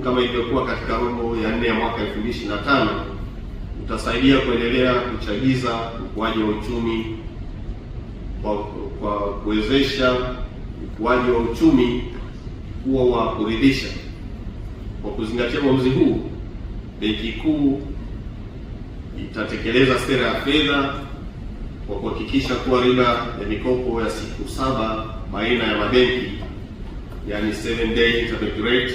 kama ilivyokuwa katika robo ya 4 ya mwaka 2025 utasaidia kuendelea kuchagiza ukuaji wa uchumi kwa kuwezesha ukuaji wa uchumi kuwa wa kuridhisha. Kwa kuzingatia uamuzi huu, Benki Kuu itatekeleza sera ya fedha kwa kuhakikisha kuwa riba ya mikopo ya siku 7 baina ya mabenki, yani 7-day interbank rate,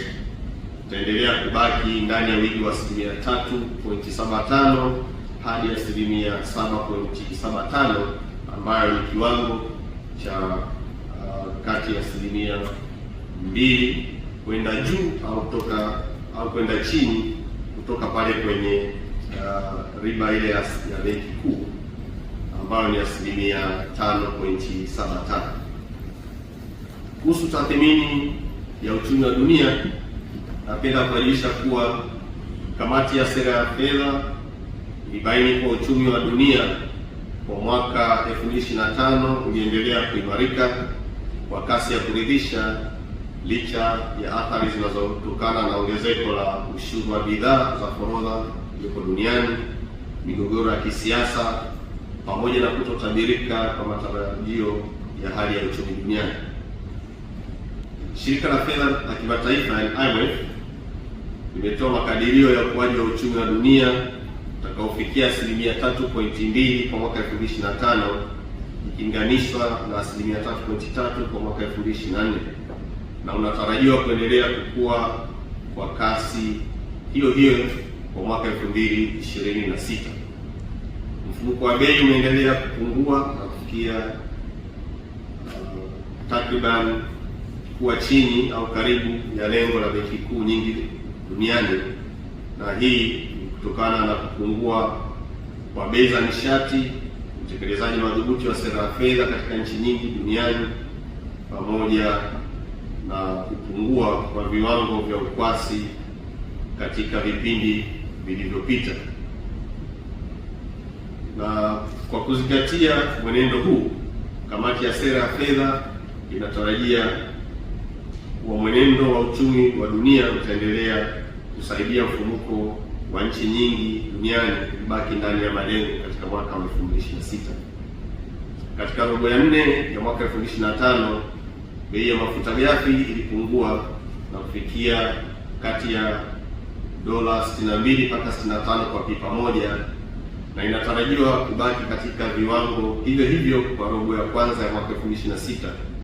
itaendelea kubaki ndani ya wigi wa 3.75 hadi 7.75, ambayo ni kiwango cha kati ya 2 kwenda juu au kwenda chini kutoka pale kwenye riba ile ya Benki Kuu ambayo ni 5.75. Kuhusu tathmini ya uchumi wa dunia, napenda kujulisha kuwa kamati ya sera ya fedha ilibaini kwa uchumi wa dunia kwa mwaka 2025 uliendelea kuimarika kwa kasi ya kuridhisha licha ya athari zinazotokana na ongezeko la ushuru wa bidhaa za forodha iliyoko duniani, migogoro ya kisiasa, pamoja na kutotabirika kwa matarajio ya hali ya uchumi duniani. Shirika la fedha la kimataifa IMF limetoa makadirio ya ukuaji wa uchumi wa dunia utakaofikia 3.2 kwa mwaka 2025 ikilinganishwa na 3.3 kwa mwaka 2024, na unatarajiwa kuendelea kukua kwa kasi hiyo hiyo kwa mwaka 2026. Mfumuko wa bei umeendelea kupungua na kufikia takriban kuwa chini au karibu ya lengo la benki kuu nyingi duniani, na hii ni kutokana na kupungua kwa bei za nishati, utekelezaji madhubuti wa sera ya fedha katika nchi nyingi duniani, pamoja na kupungua kwa viwango vya ukwasi katika vipindi vilivyopita. Na kwa kuzingatia mwenendo huu, kamati ya sera ya fedha inatarajia wa mwenendo wa uchumi wa dunia utaendelea kusaidia mfumuko wa nchi nyingi duniani kubaki ndani ya malengo katika mwaka wa 2026. Katika robo ya 4 ya mwaka 2025, bei ya mafuta ghafi ilipungua na kufikia kati ya dola 62 mpaka 65 kwa pipa moja, na inatarajiwa kubaki katika viwango hivyo hivyo kwa robo ya kwanza ya mwaka 2026.